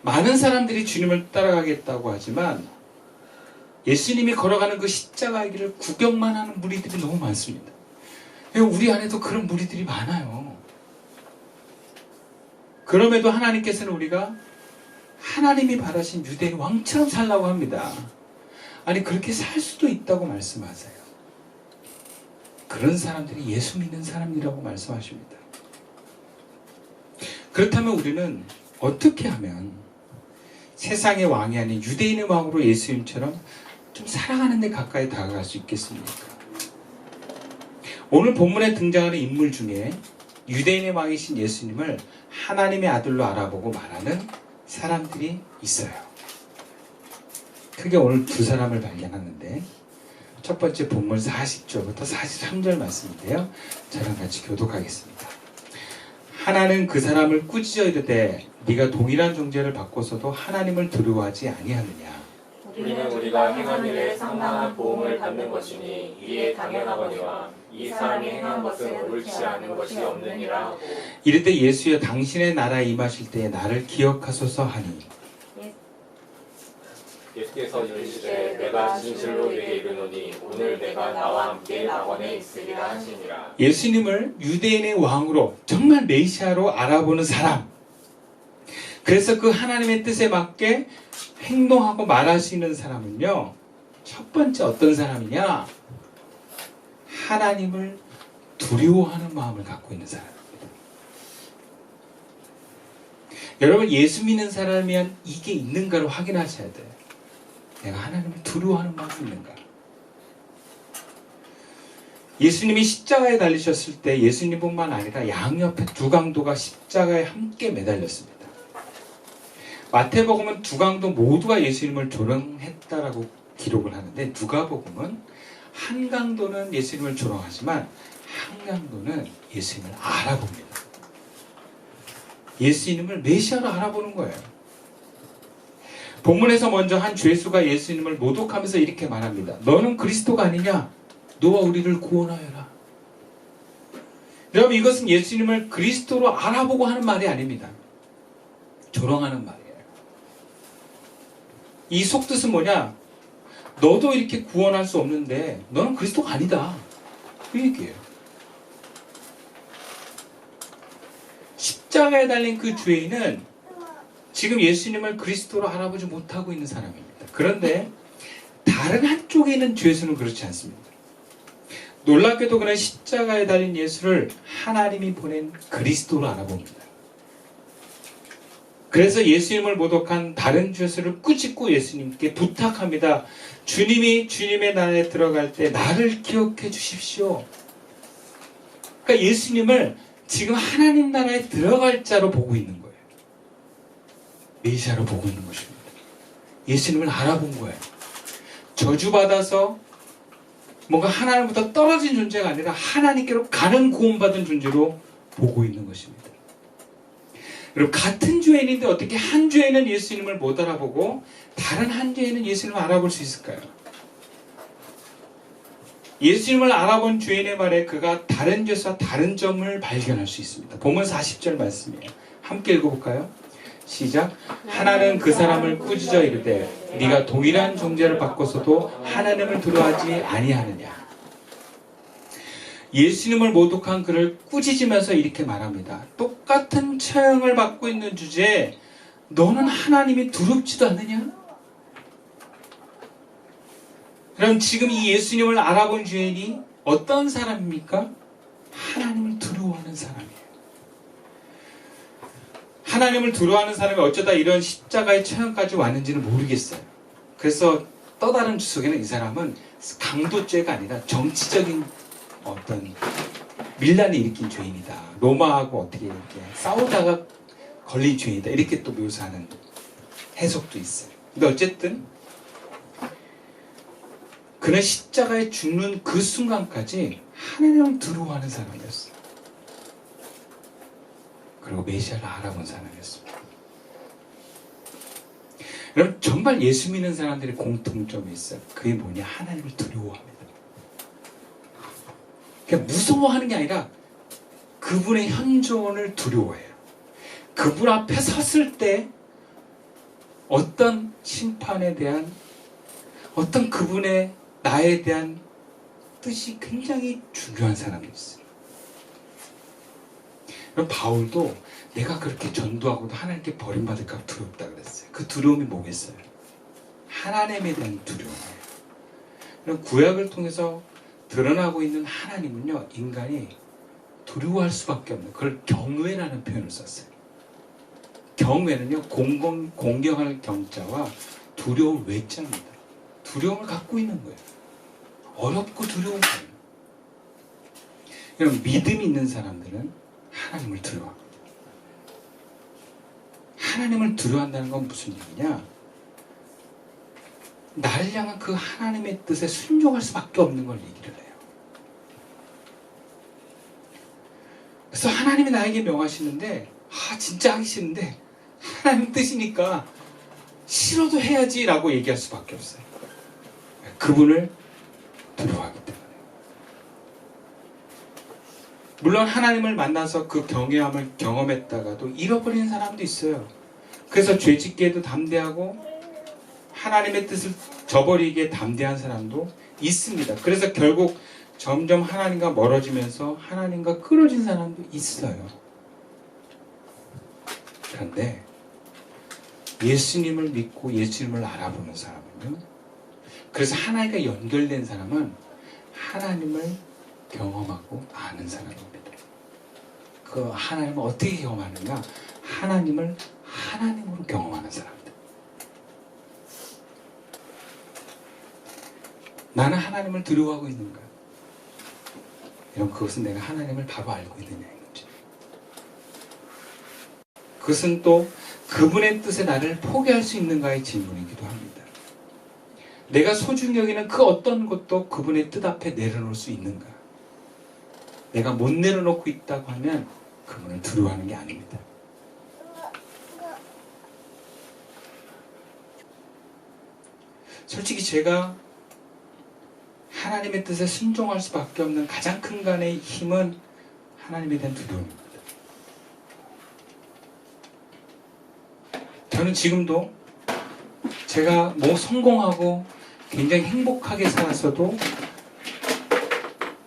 많은 사람들이 주님을 따라가겠다고 하지만 예수님이 걸어가는 그 십자가의 길을 구경만 하는 무리들이 너무 많습니다. 우리 안에도 그런 무리들이 많아요. 그럼에도 하나님께서는 우리가 하나님이 바라신 유대인 왕처럼 살라고 합니다. 아니, 그렇게 살 수도 있다고 말씀하세요. 그런 사람들이 예수 믿는 사람이라고 말씀하십니다. 그렇다면 우리는 어떻게 하면 세상의 왕이 아닌 유대인의 왕으로 예수님처럼 좀 살아가는 데 가까이 다가갈 수 있겠습니까? 오늘 본문에 등장하는 인물 중에 유대인의 왕이신 예수님을 하나님의 아들로 알아보고 말하는 사람들이 있어요. 크게 오늘 두 사람을 발견하는데, 첫 번째 본문 40절부터 43절 말씀인데요. 저랑 같이 교독하겠습니다. 하나는 그 사람을 꾸짖어 이르되 네가 동일한 존재를 바꿔서도 하나님을 두려워하지 아니하느냐. 우리는 우리가 행한 일에 상당한 보응을 받는 것이니 이에 당연하거니와 이 사람이 행한 것은 옳지 않은 것이 없느니라 하고, 이르되 예수여 당신의 나라에 임하실 때에 나를 기억하소서 하니, 예수께서 이르시되 내가 진실로 네게 이르노니 오늘 내가 나와 함께 낙원에 있으리라 하시니라. 예수님을 유대인의 왕으로, 정말 메시아로 알아보는 사람, 그래서 그 하나님의 뜻에 맞게 행동하고 말할 수 있는 사람은요, 첫 번째 어떤 사람이냐? 하나님을 두려워하는 마음을 갖고 있는 사람입니다. 여러분, 예수 믿는 사람이면 이게 있는가를 확인하셔야 돼요. 내가 하나님을 두려워하는 마음이 있는가? 예수님이 십자가에 달리셨을 때 예수님뿐만 아니라 양옆에 두 강도가 십자가에 함께 매달렸습니다. 마태복음은 두 강도 모두가 예수님을 조롱했다라고 기록을 하는데, 누가복음은 한 강도는 예수님을 조롱하지만 한 강도는 예수님을 알아봅니다. 예수님을 메시아로 알아보는 거예요. 본문에서 먼저 한 죄수가 예수님을 모독하면서 이렇게 말합니다. 너는 그리스도가 아니냐? 너와 우리를 구원하여라. 여러분, 이것은 예수님을 그리스도로 알아보고 하는 말이 아닙니다. 조롱하는 말이에요. 이 속뜻은 뭐냐? 너도 이렇게 구원할 수 없는데 너는 그리스도가 아니다. 그 얘기예요. 십자가에 달린 그 죄인은 지금 예수님을 그리스도로 알아보지 못하고 있는 사람입니다. 그런데 다른 한쪽에 있는 죄수는 그렇지 않습니다. 놀랍게도 그는 십자가에 달린 예수를 하나님이 보낸 그리스도로 알아봅니다. 그래서 예수님을 모독한 다른 죄수를 꾸짖고 예수님께 부탁합니다. 주님이 주님의 나라에 들어갈 때 나를 기억해 주십시오. 그러니까 예수님을 지금 하나님 나라에 들어갈 자로 보고 있는 거예요. 메시아로 보고 있는 것입니다. 예수님을 알아본 거예요. 저주받아서 뭔가 하나님보다 떨어진 존재가 아니라 하나님께로 가는 구원받은 존재로 보고 있는 것입니다. 여러분, 같은 죄인인데 어떻게 한 죄인은 예수님을 못 알아보고 다른 한 죄인은 예수님을 알아볼 수 있을까요? 예수님을 알아본 죄인의 말에 그가 다른 죄와 다른 점을 발견할 수 있습니다. 본문 40절 말씀이에요. 함께 읽어볼까요? 시작. 하나는 그 사람을 꾸짖어 이르되 네가 동일한 존재를 바꿔서도 하나님을 두려워하지 아니하느냐. 예수님을 모독한 그를 꾸짖으면서 이렇게 말합니다. 똑같은 처형을 받고 있는 주제에 너는 하나님이 두렵지도 않느냐? 그럼 지금 이 예수님을 알아본 죄인이 어떤 사람입니까? 하나님을 두려워하는 사람이에요. 하나님을 두려워하는 사람이 어쩌다 이런 십자가의 처형까지 왔는지는 모르겠어요. 그래서 또 다른 주석에는 이 사람은 강도죄가 아니라 정치적인 어떤 밀란이 일으킨 죄인이다. 로마하고 어떻게 이렇게 싸우다가 걸린 죄인이다. 이렇게 또 묘사하는 해석도 있어요. 근데 어쨌든 그는 십자가에 죽는 그 순간까지 하나님을 두려워하는 사람이었어요. 그리고 메시아를 알아본 사람이었습니다. 여러분, 정말 예수 믿는 사람들의 공통점이 있어요. 그게 뭐냐? 하나님을 두려워합니다. 그냥 무서워하는 게 아니라 그분의 현존을 두려워해요. 그분 앞에 섰을 때 어떤 심판에 대한 어떤 그분의 나에 대한 뜻이 굉장히 중요한 사람이 있어요. 그럼 바울도 내가 그렇게 전도하고도 하나님께 버림받을까 두렵다 그랬어요. 그 두려움이 뭐겠어요? 하나님에 대한 두려움이에요. 그럼 구약을 통해서 드러나고 있는 하나님은요, 인간이 두려워할 수밖에 없는, 그걸 경외라는 표현을 썼어요. 경외는요, 공경할 경자와 두려울 외자입니다. 두려움을 갖고 있는 거예요. 어렵고 두려운 거예요. 그럼 믿음이 있는 사람들은 하나님을 두려워합니다. 하나님을 두려워한다는 건 무슨 얘기냐? 나를 향한 그 하나님의 뜻에 순종할 수밖에 없는 걸 얘기를 해요. 그래서 하나님이 나에게 명하시는데 진짜 하기 싫은데 하나님 뜻이니까 싫어도 해야지 라고 얘기할 수밖에 없어요. 그분을 두려워하기 때문에. 물론 하나님을 만나서 그 경외함을 경험했다가도 잃어버리는 사람도 있어요. 그래서 죄짓기에도 담대하고 하나님의 뜻을 저버리기에 담대한 사람도 있습니다. 그래서 결국 점점 하나님과 멀어지면서 하나님과 끊어진 사람도 있어요. 그런데 예수님을 믿고 예수님을 알아보는 사람은요, 그래서 하나님과 연결된 사람은 하나님을 경험하고 아는 사람입니다. 그 하나님을 어떻게 경험하느냐? 하나님을 하나님으로 경험하는 사람입니다. 나는 하나님을 두려워하고 있는가? 여러분, 그것은 내가 하나님을 바로 알고 있느냐인 거죠. 그것은 또 그분의 뜻에 나를 포기할 수 있는가의 질문이기도 합니다. 내가 소중히 여기는 그 어떤 것도 그분의 뜻 앞에 내려놓을 수 있는가? 내가 못 내려놓고 있다고 하면 그분을 두려워하는 게 아닙니다. 솔직히 제가 하나님의 뜻에 순종할 수밖에 없는 가장 큰 간의 힘은 하나님에 대한 두려움입니다. 저는 지금도 제가 뭐 성공하고 굉장히 행복하게 살았어도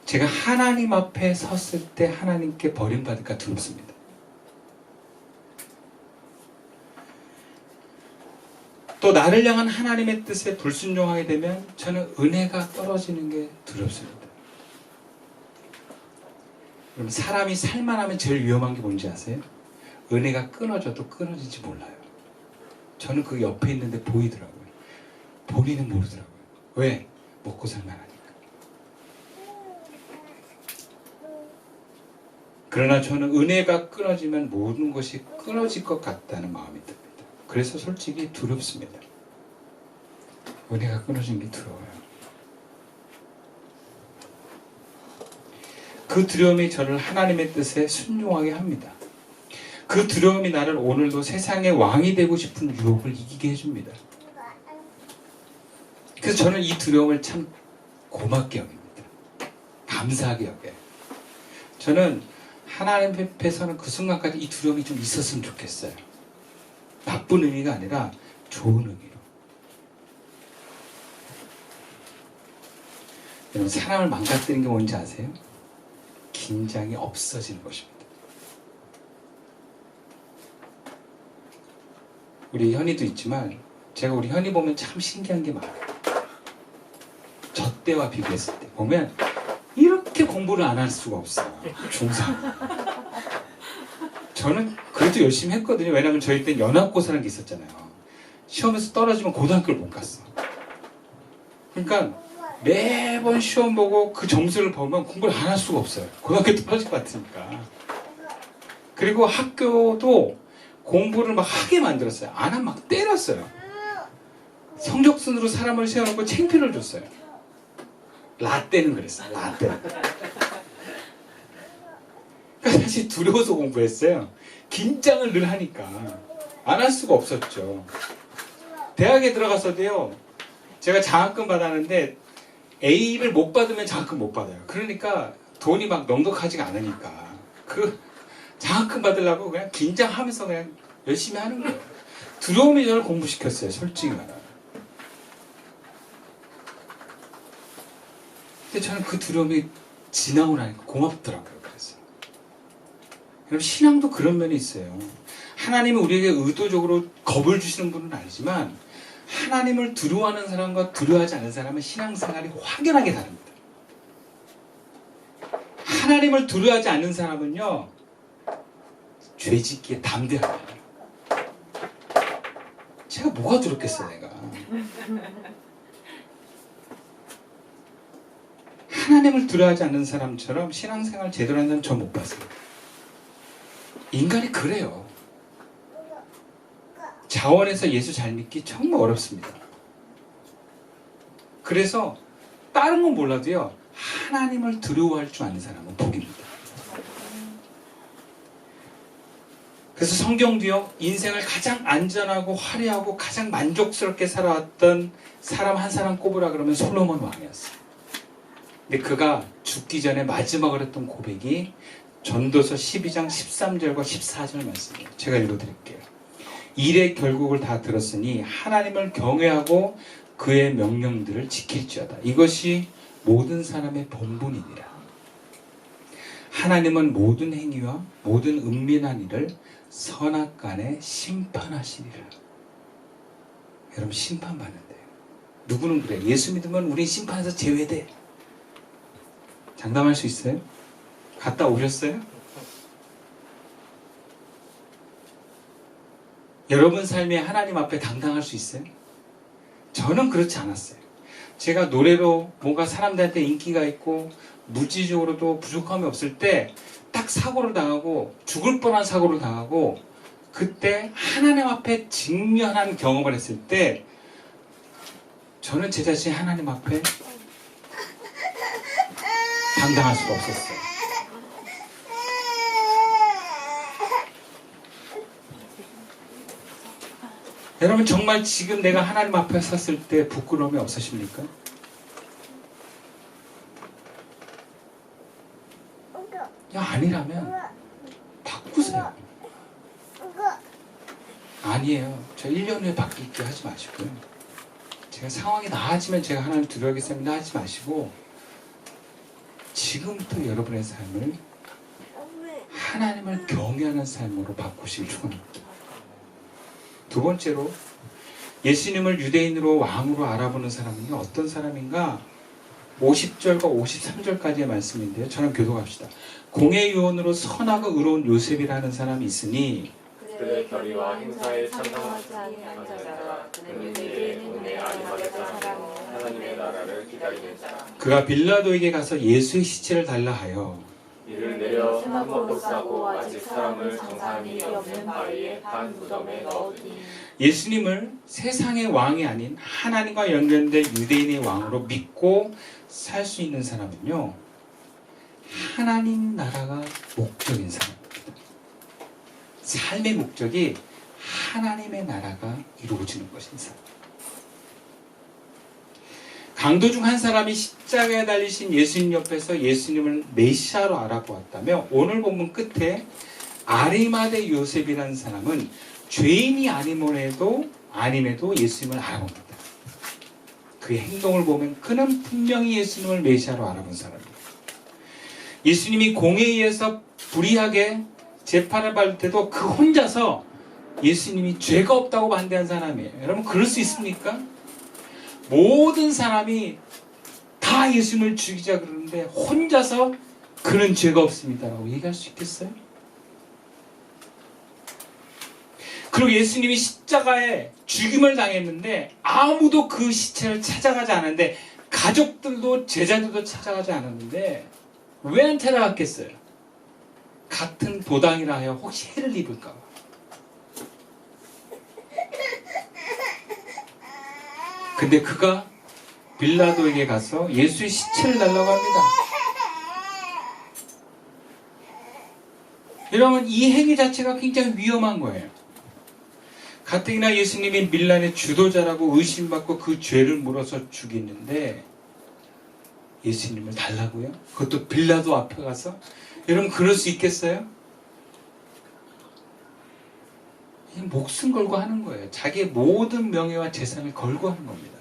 제가 하나님 앞에 섰을 때 하나님께 버림받을까 두렵습니다. 또 나를 향한 하나님의 뜻에 불순종하게 되면 저는 은혜가 떨어지는 게 두렵습니다. 그럼 사람이 살만하면 제일 위험한 게 뭔지 아세요? 은혜가 끊어져도 끊어질지 몰라요. 저는 그 옆에 있는데 보이더라고요. 본인은 모르더라고요. 왜? 먹고 살만하니까. 그러나 저는 은혜가 끊어지면 모든 것이 끊어질 것 같다는 마음이 듭니다. 그래서 솔직히 두렵습니다. 은혜가 끊어진 게 두려워요. 그 두려움이 저를 하나님의 뜻에 순종하게 합니다. 그 두려움이 나를 오늘도 세상의 왕이 되고 싶은 유혹을 이기게 해줍니다. 그래서 저는 이 두려움을 참 고맙게 여깁니다. 감사하게 여겨요. 저는 하나님 앞에서는 그 순간까지 이 두려움이 좀 있었으면 좋겠어요. 나쁜 의미가 아니라 좋은 의미로. 여러분, 사람을 망가뜨리는 게 뭔지 아세요? 긴장이 없어지는 것입니다. 우리 현이도 있지만 제가 우리 현이 보면 참 신기한 게 많아요. 저 때와 비교했을 때 보면 이렇게 공부를 안 할 수가 없어요. 중3. 저는 그래도 열심히 했거든요. 왜냐하면 저희 때 연합고사라는 게 있었잖아요. 시험에서 떨어지면 고등학교를 못 갔어. 그러니까 매번 시험 보고 그 점수를 보면 공부를 안 할 수가 없어요. 고등학교 떨어질 것 같으니까. 그리고 학교도 공부를 막 하게 만들었어요. 안 하면 막 때렸어요. 성적순으로 사람을 세워놓고 창피를 줬어요. 라떼는 그랬어요. 라떼. 그러니까 사실 두려워서 공부했어요. 긴장을 늘 하니까 안 할 수가 없었죠. 대학에 들어가서도요, 제가 장학금 받았는데 A를 못 받으면 장학금 못 받아요. 그러니까 돈이 막 넉넉하지가 않으니까 그 장학금 받으려고 그냥 긴장하면서 그냥 열심히 하는 거예요. 두려움이 저를 공부시켰어요. 솔직히 말하면. 근데 저는 그 두려움이 지나고 나니까 고맙더라고요. 그래서 여러분, 신앙도 그런 면이 있어요. 하나님은 우리에게 의도적으로 겁을 주시는 분은 아니지만 하나님을 두려워하는 사람과 두려워하지 않는 사람은 신앙생활이 확연하게 다릅니다. 하나님을 두려워하지 않는 사람은요, 죄짓기에 담대합니다. 제가 뭐가 두렵겠어요, 내가. 하나님을 두려워하지 않는 사람처럼 신앙생활 제대로 하는 사람 전 못 봤어요. 인간이 그래요. 자원에서 예수 잘 믿기 정말 어렵습니다. 그래서 다른 건 몰라도요, 하나님을 두려워할 줄 아는 사람은 복입니다. 그래서 성경도요, 인생을 가장 안전하고 화려하고 가장 만족스럽게 살아왔던 사람 한 사람 꼽으라 그러면 솔로몬 왕이었어요. 근데 그가 죽기 전에 마지막으로 했던 고백이 전도서 12장 13절과 14절 말씀이에요. 제가 읽어드릴게요. 일의 결국을 다 들었으니 하나님을 경외하고 그의 명령들을 지킬지어다. 이것이 모든 사람의 본분이니라. 하나님은 모든 행위와 모든 은밀한 일을 선악간에 심판하시리라. 여러분, 심판받는데요. 누구는 그래. 예수 믿으면 우린 심판에서 제외돼. 장담할 수 있어요? 갔다 오셨어요? 여러분 삶에 하나님 앞에 당당할 수 있어요? 저는 그렇지 않았어요. 제가 노래로 뭔가 사람들한테 인기가 있고 물질적으로도 부족함이 없을 때 딱 사고를 당하고 죽을 뻔한 사고를 당하고 그때 하나님 앞에 직면한 경험을 했을 때 저는 제 자신이 하나님 앞에 당당할 수가 없었어요. 여러분, 정말 지금 내가 하나님 앞에 섰을 때 부끄러움이 없으십니까? 아니라면 바꾸세요. 아니에요. 저 1년 후에 바뀔게 하지 마시고요. 제가 상황이 나아지면 제가 하나님 두려워하겠습니다 하지 마시고 지금부터 여러분의 삶을 하나님을 경외하는 삶으로 바꾸시길 축원합니다. 두 번째로, 예수님을 유대인으로 왕으로 알아보는 사람은요, 어떤 사람인가? 50절과 53절까지의 말씀인데요. 저는 교독합시다. 공의 유언으로 선하고 의로운 요셉이라는 사람이 있으니 그의 결의와 행사에 참담하지 아니한 자라. 그는 유대인의 돈에 아리마다자 사람 하나님의 나라를 기다리는 자라. 그가 빌라도에게 가서 예수의 시체를 달라 하여 이를 내려 한번못 싸고 아직 사람을 장사한 일이 없는 바위에 판 무덤에 넣으니. 예수님을 세상의 왕이 아닌 하나님과 연결된 유대인의 왕으로 믿고 살 수 있는 사람은요, 하나님 나라가 목적인 사람입니다. 삶의 목적이 하나님의 나라가 이루어지는 것인 사람. 강도 중 한 사람이 십자가에 달리신 예수님 옆에서 예수님을 메시아로 알아보았다며 오늘 본문 끝에 아리마대 요셉이라는 사람은 죄인이 아님에도 예수님을 알아봅니다. 그의 행동을 보면 그는 분명히 예수님을 메시아로 알아본 사람입니다. 예수님이 공에 의해서 불의하게 재판을 받을 때도 그 혼자서 예수님이 죄가 없다고 반대한 사람이에요. 여러분, 그럴 수 있습니까? 모든 사람이 다 예수님을 죽이자 그러는데 혼자서 그는 죄가 없습니다라고 얘기할 수 있겠어요? 그리고 예수님이 십자가에 죽임을 당했는데 아무도 그 시체를 찾아가지 않았는데 가족들도 제자들도 찾아가지 않았는데 왜 안 찾아갔겠어요? 같은 도당이라 하여 혹시 해를 입을까 봐. 근데 그가 빌라도에게 가서 예수의 시체를 달라고 합니다. 여러분, 이 행위 자체가 굉장히 위험한 거예요. 가뜩이나 예수님이 밀란의 주도자라고 의심받고 그 죄를 물어서 죽이는데 예수님을 달라고요? 그것도 빌라도 앞에 가서? 여러분, 그럴 수 있겠어요? 이 목숨 걸고 하는 거예요. 자기의 모든 명예와 재산을 걸고 하는 겁니다.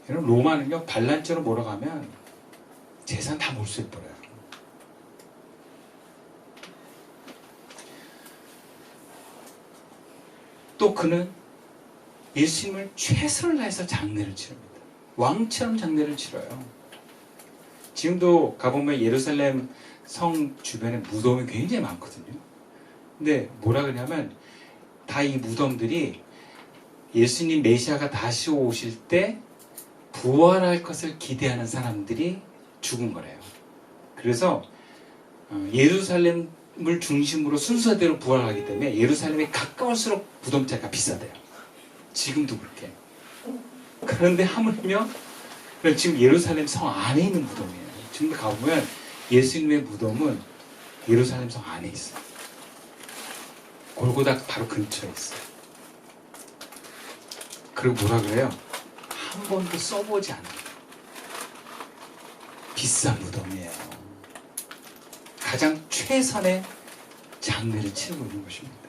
여러분, 로마는요, 반란죄로 몰아가면 재산 다 몰수해버려요. 또 그는 예수님을 최선을 다해서 장례를 치릅니다. 왕처럼 장례를 치러요. 지금도 가보면 예루살렘 성 주변에 무덤이 굉장히 많거든요. 근데 뭐라 그러냐면 다 이 무덤들이 예수님 메시아가 다시 오실 때 부활할 것을 기대하는 사람들이 죽은 거래요. 그래서 예루살렘을 중심으로 순서대로 부활하기 때문에 예루살렘에 가까울수록 무덤자가 비싸대요. 지금도 그렇게. 그런데 하물며 지금 예루살렘 성 안에 있는 무덤이에요. 지금 가보면 예수님의 무덤은 예루살렘 성 안에 있어요. 골고다 바로 근처에 있어요. 그리고 뭐라 그래요? 한 번도 써보지 않은 비싼 무덤이에요. 가장 최선의 장례를 치르고 있는 것입니다.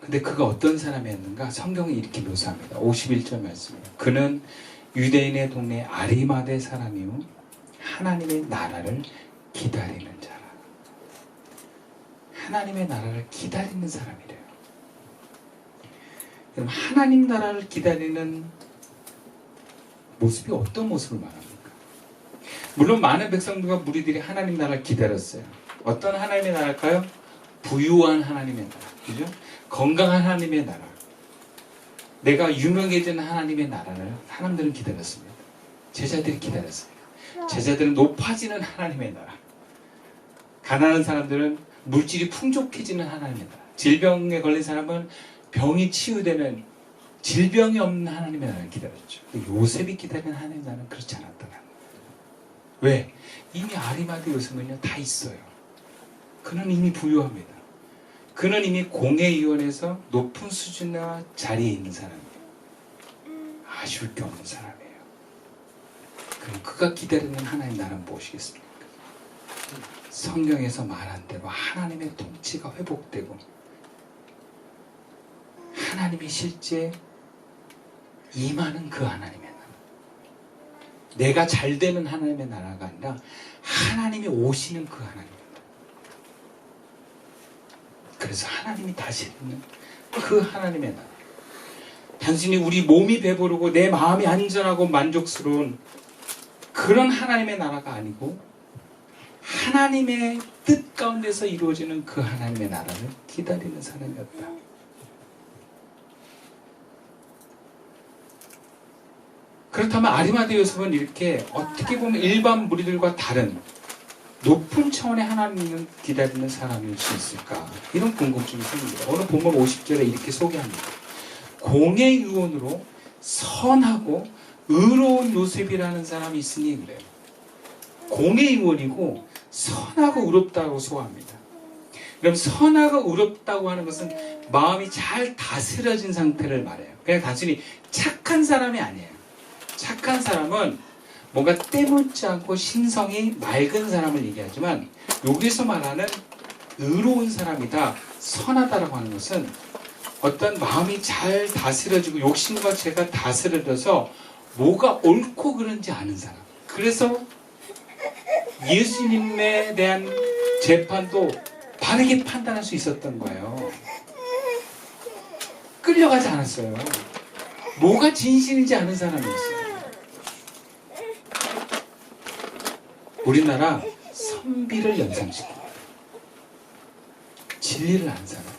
근데 그가 어떤 사람이었는가? 성경이 이렇게 묘사합니다. 51절 말씀입니다. 그는 유대인의 동네 아리마대 사람이요 하나님의 나라를 기다리는 자라. 하나님의 나라를 기다리는 사람이래요. 그럼 하나님 나라를 기다리는 모습이 어떤 모습을 말합니까? 물론 많은 백성들과 무리들이 하나님 나라를 기다렸어요. 어떤 하나님의 나라일까요? 부유한 하나님의 나라. 그죠? 건강한 하나님의 나라. 내가 유명해지는 하나님의 나라를 사람들은 기다렸습니다. 제자들이 기다렸습니다. 제자들은 높아지는 하나님의 나라. 가난한 사람들은 물질이 풍족해지는 하나님의 나라. 질병에 걸린 사람은 병이 치유되는 질병이 없는 하나님의 나라를 기다렸죠. 근데 요셉이 기다리는 하나님의 나라는 그렇지 않았다는 거예요. 왜? 이미 아리마대 요셉은요 다 있어요. 그는 이미 부유합니다. 그는 이미 공회의원에서 높은 수준과 자리에 있는 사람이에요. 아쉬울 게 없는 사람이에요. 그럼 그가 기다리는 하나님 나라는 무엇이겠습니까? 성경에서 말한 대로 하나님의 통치가 회복되고 하나님이 실제 임하는 그 하나님의 나라. 내가 잘 되는 하나님의 나라가 아니라 하나님이 오시는 그 하나님의 나라. 그래서 하나님이 다스리는 그 하나님의 나라. 단순히 우리 몸이 배부르고 내 마음이 안전하고 만족스러운 그런 하나님의 나라가 아니고 하나님의 뜻 가운데서 이루어지는 그 하나님의 나라를 기다리는 사람이었다. 그렇다면 아리마대 요셉은 이렇게 어떻게 보면 일반 무리들과 다른 높은 차원의 하나님을 기다리는 사람일 수 있을까? 이런 궁금증이 생깁니다. 오늘 본문 50절에 이렇게 소개합니다. 공회의원으로 선하고 의로운 요셉이라는 사람이 있으니 그래요. 공회의원이고 선하고 의롭다고 소화합니다. 그럼 선하고 의롭다고 하는 것은 마음이 잘 다스려진 상태를 말해요. 그냥 단순히 착한 사람이 아니에요. 착한 사람은 뭔가 때묻지 않고 신성이 맑은 사람을 얘기하지만 여기서 말하는 의로운 사람이다, 선하다라고 하는 것은 어떤 마음이 잘 다스려지고 욕심과 죄가 다스려져서 뭐가 옳고 그른지 아는 사람. 그래서 예수님에 대한 재판도 바르게 판단할 수 있었던 거예요. 끌려가지 않았어요. 뭐가 진실인지 아는 사람이었어요. 우리나라 선비를 연상시킵니다. 진리를 아는 사람이에요.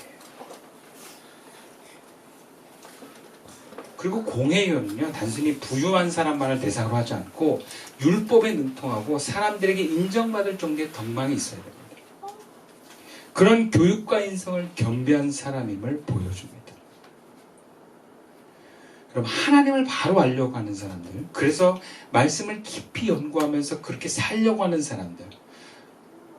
그리고 공회의원은요, 단순히 부유한 사람만을 대상으로 하지 않고 율법에 능통하고 사람들에게 인정받을 정도의 덕망이 있어야 됩니다. 그런 교육과 인성을 겸비한 사람임을 보여줍니다. 그럼 하나님을 바로 알려고 하는 사람들, 그래서 말씀을 깊이 연구하면서 그렇게 살려고 하는 사람들,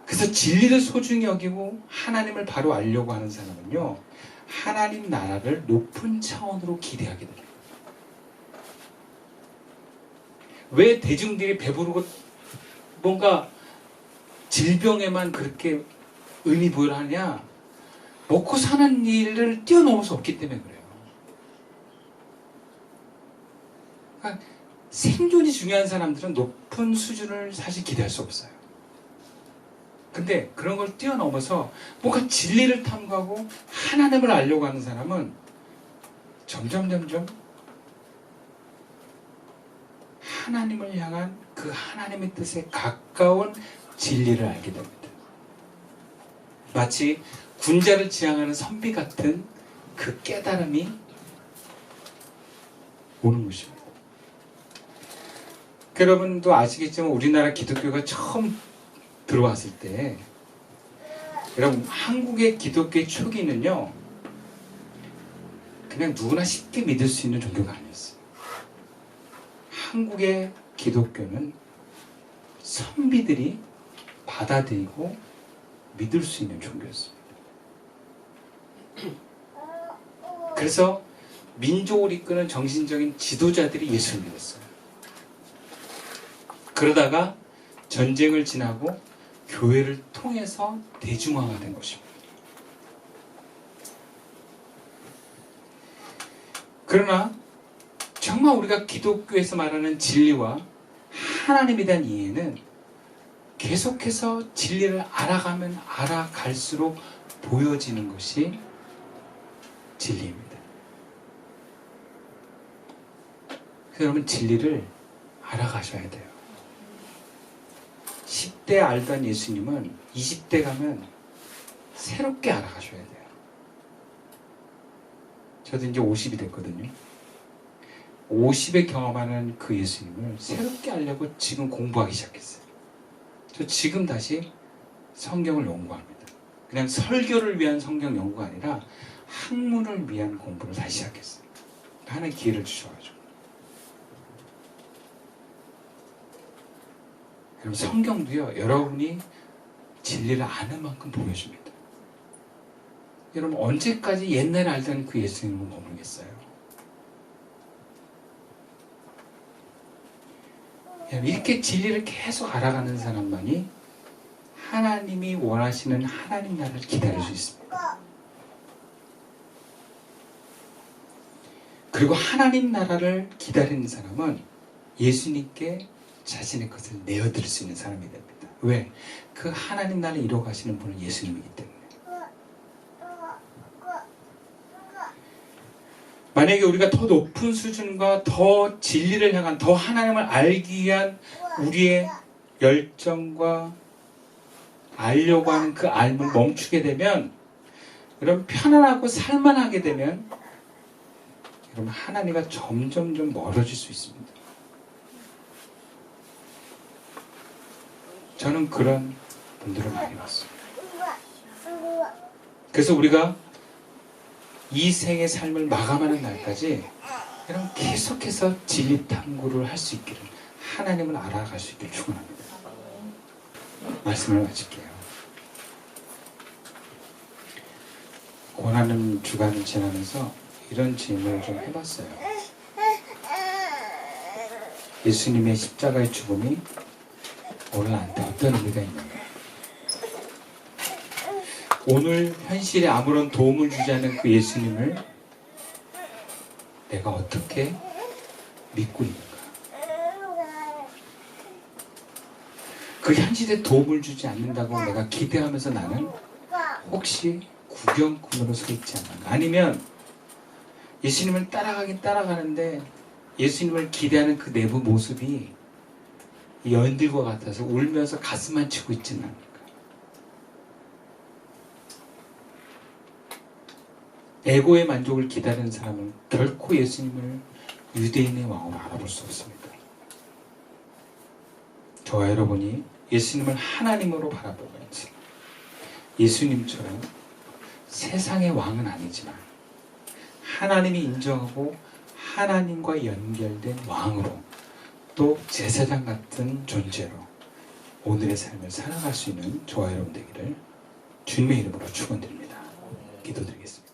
그래서 진리를 소중히 여기고 하나님을 바로 알려고 하는 사람은요, 하나님 나라를 높은 차원으로 기대하게 됩니다. 왜 대중들이 배부르고 뭔가 질병에만 그렇게 의미 부여하냐? 먹고 사는 일을 뛰어넘을 수 없기 때문에 그래요. 그러니까 생존이 중요한 사람들은 높은 수준을 사실 기대할 수 없어요. 근데 그런 걸 뛰어넘어서 뭔가 진리를 탐구하고 하나님을 알려고 하는 사람은 점점 하나님을 향한 그 하나님의 뜻에 가까운 진리를 알게 됩니다. 마치 군자를 지향하는 선비 같은 그 깨달음이 오는 것입니다. 여러분도 아시겠지만 우리나라 기독교가 처음 들어왔을 때 여러분 한국의 기독교의 초기는요 그냥 누구나 쉽게 믿을 수 있는 종교가 아니었어요. 한국의 기독교는 선비들이 받아들이고 믿을 수 있는 종교였습니다. 그래서 민족을 이끄는 정신적인 지도자들이 예수를 믿었어요. 그러다가 전쟁을 지나고 교회를 통해서 대중화가 된 것입니다. 그러나 정말 우리가 기독교에서 말하는 진리와 하나님에 대한 이해는 계속해서 진리를 알아가면 알아갈수록 보여지는 것이 진리입니다. 그래서 여러분 진리를 알아가셔야 돼요. 10대 알던 예수님은 20대 가면 새롭게 알아가셔야 돼요. 저도 이제 50이 됐거든요. 50에 경험하는 그 예수님을 새롭게 알려고 지금 공부하기 시작했어요. 저 지금 다시 성경을 연구합니다. 그냥 설교를 위한 성경 연구가 아니라 학문을 위한 공부를 다시 시작했어요. 하나의 기회를 주셔가지고. 여러분 성경도요 여러분이 진리를 아는 만큼 보여줍니다. 여러분 언제까지 옛날에 알던 그 예수님을 머물겠어요? 이렇게 진리를 계속 알아가는 사람만이 하나님이 원하시는 하나님 나라를 기다릴 수 있습니다. 그리고 하나님 나라를 기다리는 사람은 예수님께 자신의 것을 내어드릴 수 있는 사람이 됩니다. 왜? 그 하나님 나라를 이루어가시는 분은 예수님이기 때문에. 만약에 우리가 더 높은 수준과 더 진리를 향한 더 하나님을 알기 위한 우리의 열정과 알려고 하는 그 알을 멈추게 되면 여러분 편안하고 살만하게 되면 여러분 하나님과 점점 멀어질 수 있습니다. 저는 그런 분들을 많이 봤어요. 그래서 우리가 이 생의 삶을 마감하는 날까지 여러분 계속해서 진리 탐구를 할 수 있기를 하나님을 알아갈 수 있기를 축원합니다. 말씀을 마칠게요. 고난의 주간을 지나면서 이런 질문을 좀 해봤어요. 예수님의 십자가의 죽음이 오늘 나한테 어떤 의미가 있는가? 오늘 현실에 아무런 도움을 주지 않는 그 예수님을 내가 어떻게 믿고 있는가? 그 현실에 도움을 주지 않는다고 내가 기대하면서 나는 혹시 구경꾼으로 서 있지 않는가? 아니면 예수님을 따라가긴 따라가는데 예수님을 기대하는 그 내부 모습이 연들과 같아서 울면서 가슴만 치고 있지는 않을까? 에고의 만족을 기다리는 사람은 결코 예수님을 유대인의 왕으로 알아볼 수 없습니다. 저와 여러분이 예수님을 하나님으로 바라보면서 예수님처럼 세상의 왕은 아니지만 하나님이 인정하고 하나님과 연결된 왕으로 또 제사장 같은 존재로 오늘의 삶을 살아갈 수 있는 저와 여러분 되기를 주님의 이름으로 축원드립니다. 기도드리겠습니다.